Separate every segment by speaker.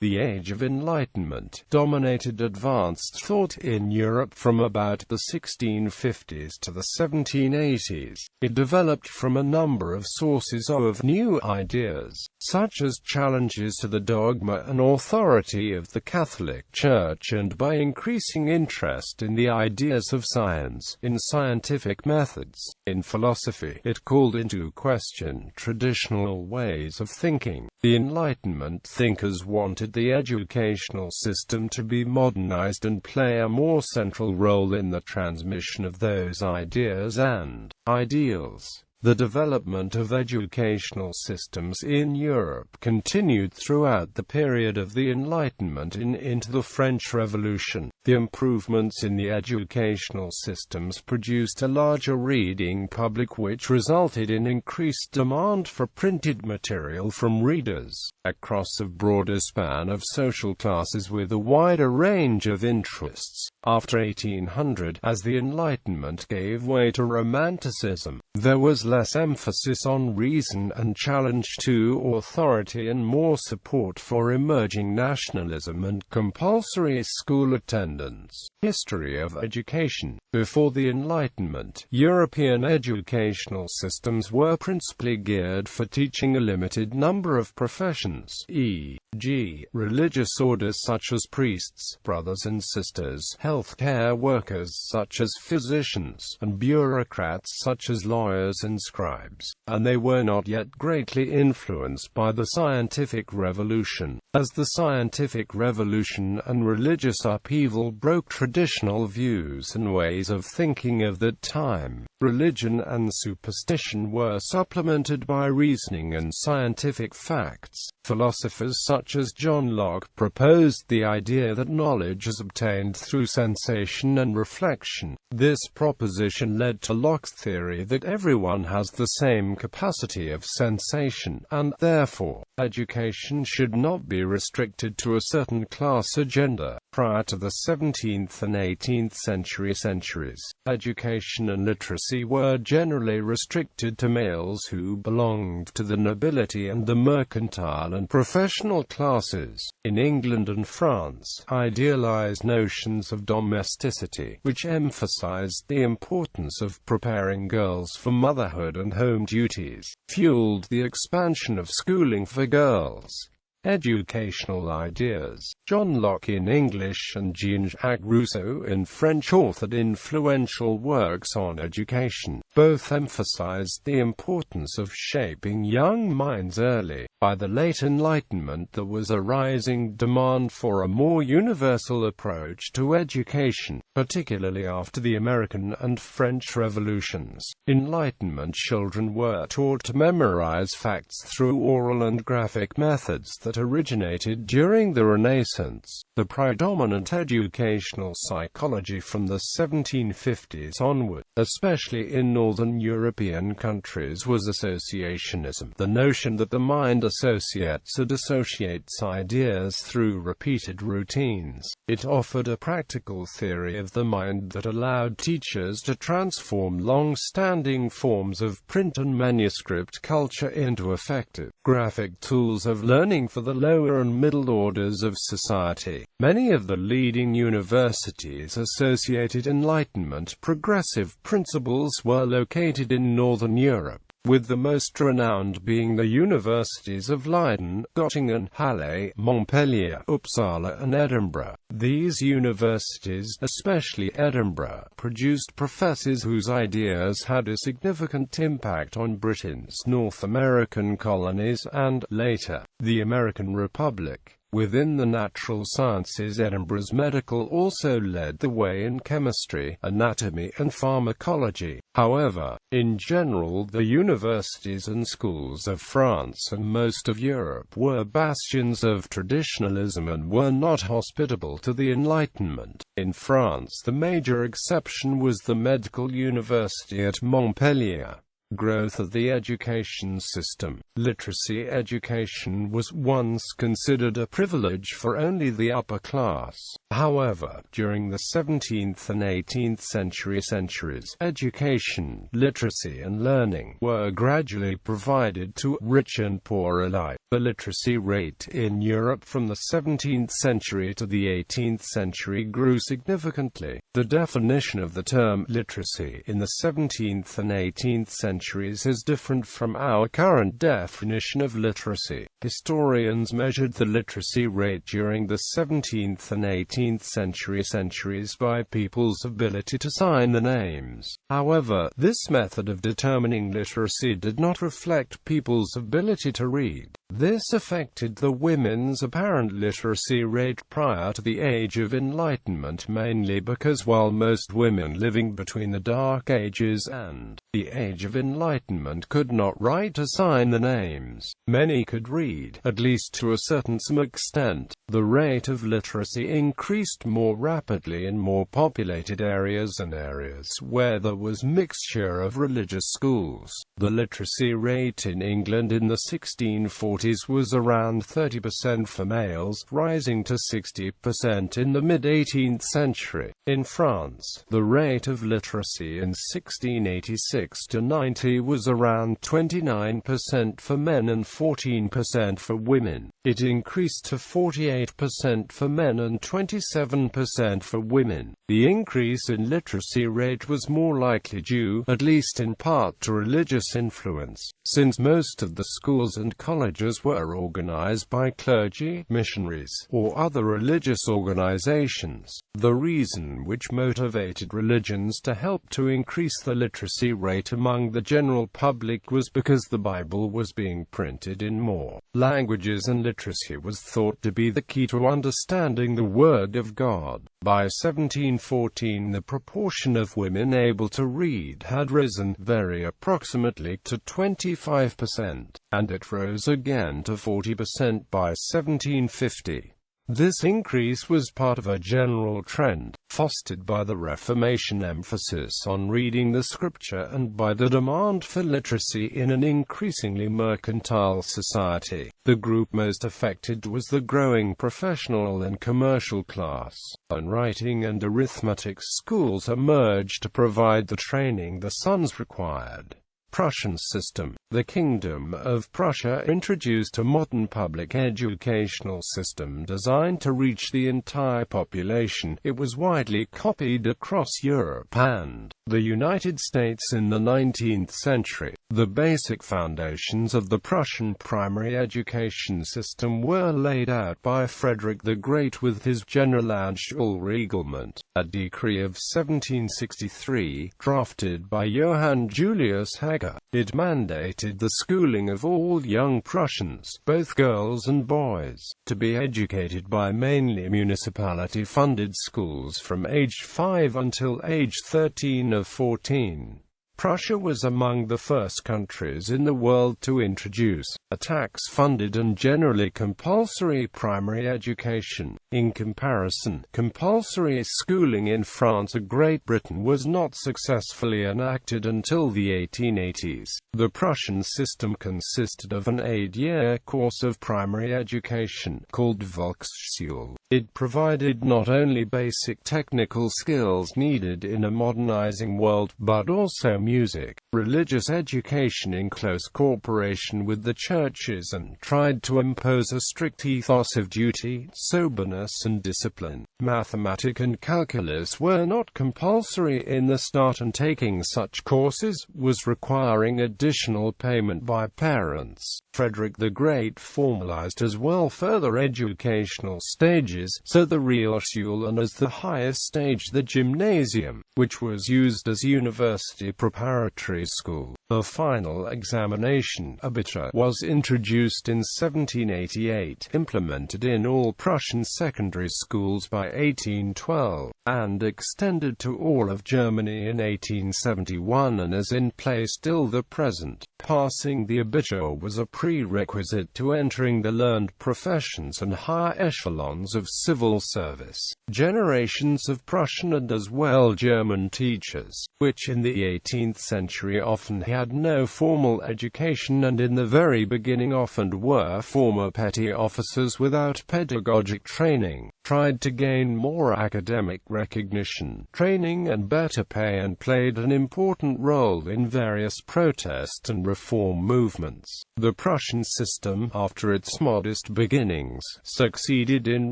Speaker 1: The Age of Enlightenment dominated advanced thought in Europe from about the 1650s to the 1780s. It developed from a number of sources of new ideas, such as challenges to the dogma and authority of the Catholic Church, and by increasing interest in the ideas of science, in scientific methods. In philosophy, it called into question traditional ways of thinking. The Enlightenment thinkers wanted the educational system to be modernized and play a more central role in the transmission of those ideas and ideals. The development of educational systems in Europe continued throughout the period of the Enlightenment into the French Revolution. The improvements in the educational systems produced a larger reading public, which resulted in increased demand for printed material from readers across a broader span of social classes with a wider range of interests. After 1800, as the Enlightenment gave way to Romanticism, there was less emphasis on reason and challenge to authority, and more support for emerging nationalism and compulsory school attendance. History of education. Before the Enlightenment, European educational systems were principally geared for teaching a limited number of professions, e.g., religious orders such as priests, brothers and sisters, healthcare workers such as physicians, and bureaucrats such as lawyers and scribes, and they were not yet greatly influenced by the scientific revolution. As the scientific revolution and religious upheaval broke traditional views and ways of thinking of that time, religion and superstition were supplemented by reasoning and scientific facts. Philosophers such as John Locke proposed the idea that knowledge is obtained through sensation and reflection. This proposition led to Locke's theory that everyone has the same capacity of sensation, and therefore, education should not be restricted to a certain class or gender. Prior to the 17th and 18th centuries, education and literacy were generally restricted to males who belonged to the nobility and the mercantile and professional classes. In England and France, idealized notions of domesticity, which emphasized the importance of preparing girls for motherhood and home duties, fueled the expansion of schooling for girls. Educational ideas. John Locke in English and Jean-Jacques Rousseau in French authored influential works on education. Both emphasized the importance of shaping young minds early. By the late Enlightenment, there was a rising demand for a more universal approach to education, particularly after the American and French revolutions. Enlightenment children were taught to memorize facts through oral and graphic methods that originated during the Renaissance. The predominant educational psychology from the 1750s onward, especially in northern European countries, was associationism, the notion that the mind associates and dissociates ideas through repeated routines. It offered a practical theory of the mind that allowed teachers to transform long-standing forms of print and manuscript culture into effective, graphic tools of learning for the lower and middle orders of society. Many of the leading universities associated Enlightenment progressive principles were located in Northern Europe, with the most renowned being the universities of Leiden, Göttingen, Halle, Montpellier, Uppsala and Edinburgh. These universities, especially Edinburgh, produced professors whose ideas had a significant impact on Britain's North American colonies and, later, the American Republic. Within the natural sciences, Edinburgh's medical also led the way in chemistry, anatomy and pharmacology. However, in general, the universities and schools of France and most of Europe were bastions of traditionalism and were not hospitable to the Enlightenment. In France, the major exception was the medical university at Montpellier. Growth of the education system. Literacy education was once considered a privilege for only the upper class. However, during the 17th and 18th centuries, education, literacy and learning were gradually provided to rich and poor alike. The literacy rate in Europe from the 17th century to the 18th century grew significantly. The definition of the term literacy in the 17th and 18th centuries is different from our current definition of literacy. Historians measured the literacy rate during the 17th and 18th centuries by people's ability to sign the names. However, this method of determining literacy did not reflect people's ability to read. This affected the women's apparent literacy rate prior to the Age of Enlightenment, mainly because while most women living between the Dark Ages and the Age of Enlightenment could not write or sign the names, many could read, at least to a certain extent. The rate of literacy increased more rapidly in more populated areas and areas where there was mixture of religious schools. The literacy rate in England in the 1640s was around 30% for males, rising to 60% in the mid-18th century. In France, the rate of literacy in 1686 to 90 was around 29% for men and 14% for women. It increased to 48% for men and 27% for women. The increase in literacy rate was more likely due, at least in part, to religious influence, since most of the schools and colleges were organized by clergy, missionaries, or other religious organizations. The reason which motivated religions to help to increase the literacy rate among the general public was because the Bible was being printed in more languages and literacy was thought to be the key to understanding the Word of God. By 1714 the proportion of women able to read had risen very approximately to 25%, and it rose again to 40% by 1750. This increase was part of a general trend, fostered by the Reformation emphasis on reading the Scripture and by the demand for literacy in an increasingly mercantile society. The group most affected was the growing professional and commercial class. Writing and arithmetic schools emerged to provide the training the sons required. Prussian System. The Kingdom of Prussia introduced a modern public educational system designed to reach the entire population. It was widely copied across Europe and the United States in the 19th century. The basic foundations of the Prussian primary education system were laid out by Friedrich the Great with his Generalschulreglement, a decree of 1763, drafted by Johann Julius Hager. It mandated the schooling of all young Prussians, both girls and boys, to be educated by mainly municipality-funded schools from age 5 until age 13 or 14. Prussia was among the first countries in the world to introduce a tax-funded and generally compulsory primary education. In comparison, compulsory schooling in France or Great Britain was not successfully enacted until the 1880s. The Prussian system consisted of an 8-year course of primary education, called Volksschule. It provided not only basic technical skills needed in a modernizing world, but also music, religious education in close cooperation with the churches, and tried to impose a strict ethos of duty, soberness and discipline. Mathematics and calculus were not compulsory in the start, and taking such courses was requiring additional payment by parents. Friedrich the Great formalized as well further educational stages, so the Realschule, and as the highest stage the Gymnasium, which was used as university preparatory school. A final examination, Abitur, was introduced in 1788, implemented in all Prussian secondary schools by 1812, and extended to all of Germany in 1871 and is in place till the present. Passing the Abitur was a prerequisite to entering the learned professions and higher echelons of civil service. Generations of Prussian and as well German teachers, which in the 18th century often had no formal education and in the very beginning often were former petty officers without pedagogic training, tried to gain more academic recognition, training and better pay, and played an important role in various protests and reform movements. The Prussian system, after its modest beginnings, succeeded in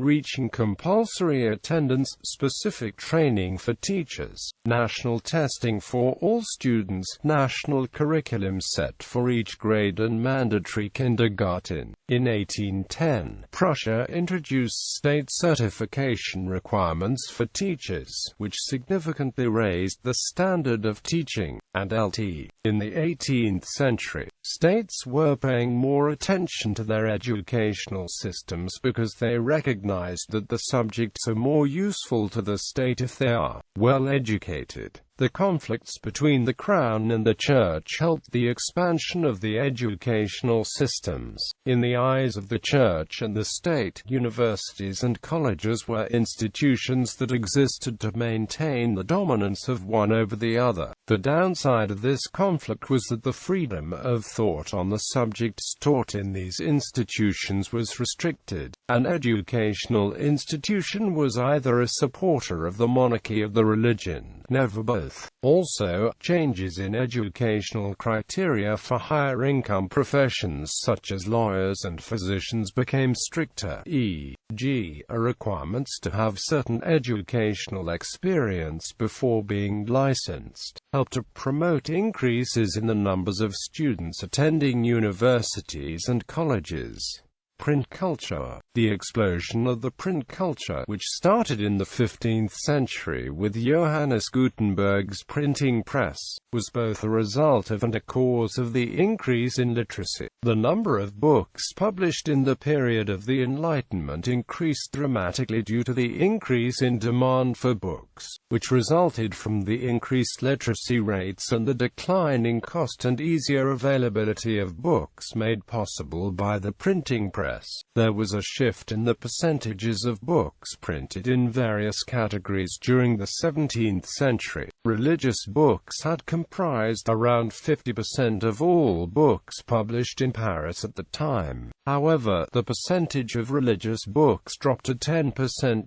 Speaker 1: reaching compulsory attendance, specific training for teachers, national testing for all students, national curriculum set for each grade, and mandatory kindergarten. In 1810, Prussia introduced state certification requirements for teachers, which significantly raised the standard of teaching, and Lt. In the 18th century, states were paying more attention to their educational systems because they recognized that the subjects are more useful to the state if they are well educated. The conflicts between the Crown and the Church helped the expansion of the educational systems. In the eyes of the Church and the state, universities and colleges were institutions that existed to maintain the dominance of one over the other. The downside of this conflict was that the freedom of thought on the subjects taught in these institutions was restricted. An educational institution was either a supporter of the monarchy or the religion, never both. Also, changes in educational criteria for higher income professions such as lawyers and physicians became stricter, e.g., requirements to have certain educational experience before being licensed, helped to promote increases in the numbers of students attending universities and colleges. Print culture. The explosion of the print culture, which started in the 15th century with Johannes Gutenberg's printing press, was both a result of and a cause of the increase in literacy. The number of books published in the period of the Enlightenment increased dramatically due to the increase in demand for books, which resulted from the increased literacy rates and the declining cost and easier availability of books made possible by the printing press. There was a shift in the percentages of books printed in various categories during the 17th century. Religious books had comprised around 50% of all books published in Paris at the time. However, the percentage of religious books dropped to 10%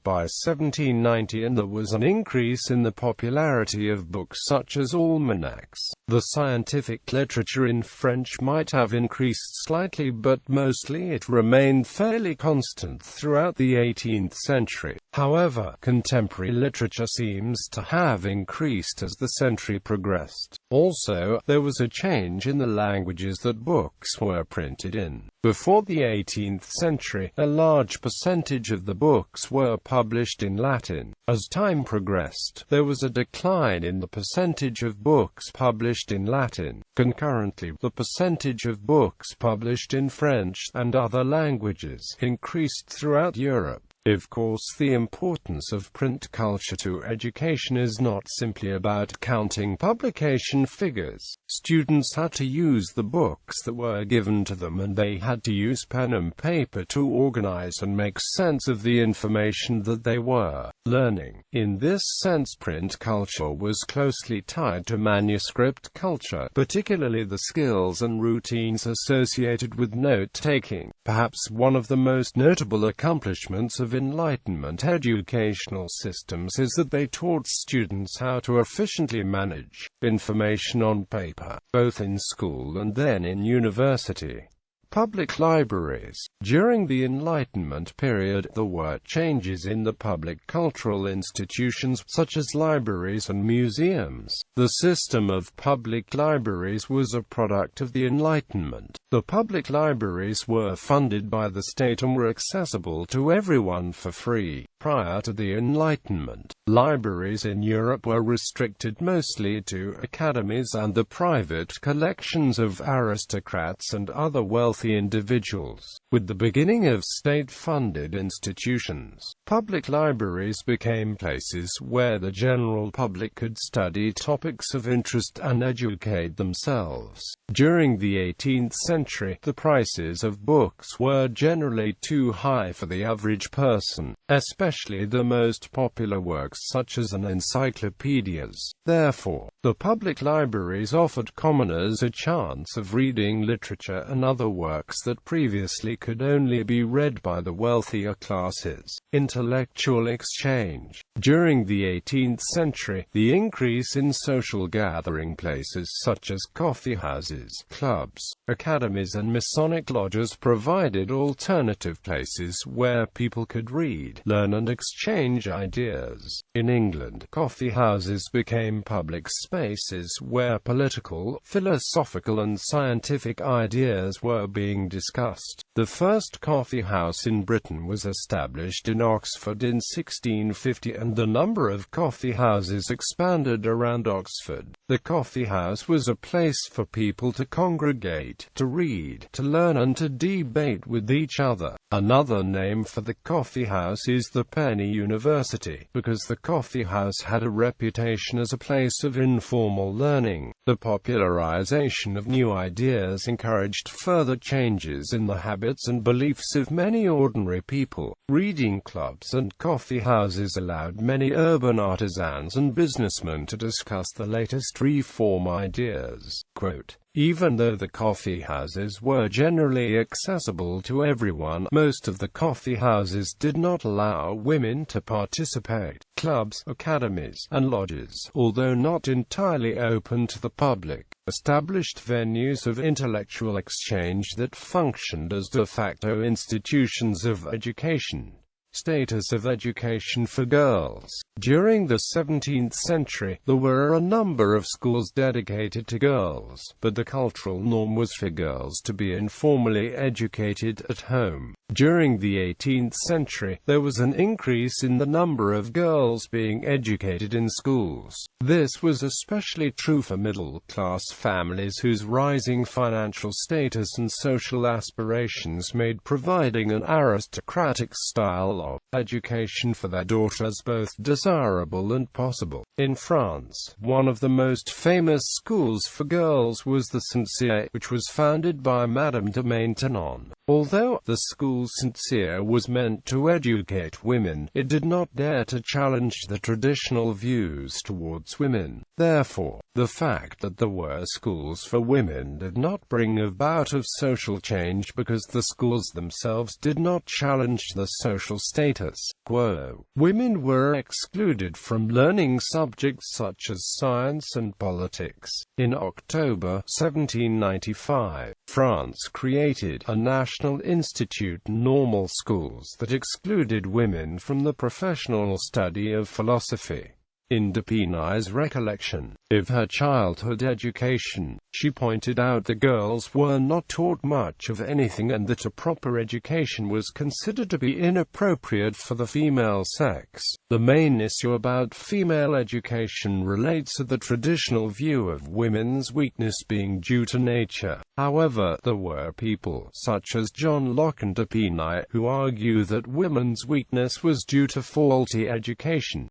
Speaker 1: by 1790, and there was an increase in the popularity of books such as almanacs. The scientific literature in French might have increased slightly, but mostly it remained fairly constant throughout the 18th century. However, contemporary literature seems to have increased as the century progressed. Also, there was a change in the languages that books were printed in. Before the 18th century, a large percentage of the books were published in Latin. As time progressed, there was a decline in the percentage of books published in Latin. Concurrently, the percentage of books published in French and other languages increased throughout Europe. Of course, the importance of print culture to education is not simply about counting publication figures. Students had to use the books that were given to them, and they had to use pen and paper to organize and make sense of the information that they were learning. In this sense, print culture was closely tied to manuscript culture, particularly the skills and routines associated with note-taking. Perhaps one of the most notable accomplishments of Enlightenment educational systems is that they taught students how to efficiently manage information on paper, both in school and then in university. Public libraries. During the Enlightenment period, there were changes in the public cultural institutions, such as libraries and museums. The system of public libraries was a product of the Enlightenment. The public libraries were funded by the state and were accessible to everyone for free. Prior to the Enlightenment, libraries in Europe were restricted mostly to academies and the private collections of aristocrats and other wealthy individuals. With the beginning of state-funded institutions, public libraries became places where the general public could study topics of interest and educate themselves. During the 18th century, the prices of books were generally too high for the average person, especially the most popular works such as encyclopedias. Therefore, the public libraries offered commoners a chance of reading literature and other works that previously could only be read by the wealthier classes. Intellectual exchange. During the 18th century, the increase in social gathering places such as coffeehouses, clubs, academies and Masonic lodges provided alternative places where people could read, learn and exchange ideas. In England, coffeehouses became public spaces where political, philosophical and scientific ideas were being discussed. The first coffee house in Britain was established in Oxford in 1650 and the number of coffee houses expanded around Oxford. The coffee house was a place for people to congregate, to read, to learn and to debate with each other. Another name for the coffee house is the penny university, because the coffee house had a reputation as a place of informal learning. The popularization of new ideas encouraged further changes in the habits and beliefs of many ordinary people. Reading clubs and coffee houses allowed many urban artisans and businessmen to discuss the latest reform ideas. Quote, even though the coffee houses were generally accessible to everyone, most of the coffee houses did not allow women to participate. Clubs, academies, and lodges, although not entirely open to the public, established venues of intellectual exchange that functioned as de facto institutions of education. Status of education for girls. During the 17th century, there were a number of schools dedicated to girls, but the cultural norm was for girls to be informally educated at home. During the 18th century, there was an increase in the number of girls being educated in schools. This was especially true for middle-class families whose rising financial status and social aspirations made providing an aristocratic style of education for their daughters both desirable and possible. In France, one of the most famous schools for girls was the St-Cyr, which was founded by Madame de Maintenon. Although the school St-Cyr was meant to educate women, it did not dare to challenge the traditional views towards women. Therefore, the fact that there were schools for women did not bring about of social change because the schools themselves did not challenge the social status quo. Women were excluded from learning subjects such as science and politics. In October 1795, France created a national institute, normal schools, that excluded women from the professional study of philosophy. In D'Epinay's recollection of her childhood education, she pointed out that girls were not taught much of anything and that a proper education was considered to be inappropriate for the female sex. The main issue about female education relates to the traditional view of women's weakness being due to nature. However, there were people, such as John Locke and D'Epinay, who argue that women's weakness was due to faulty education.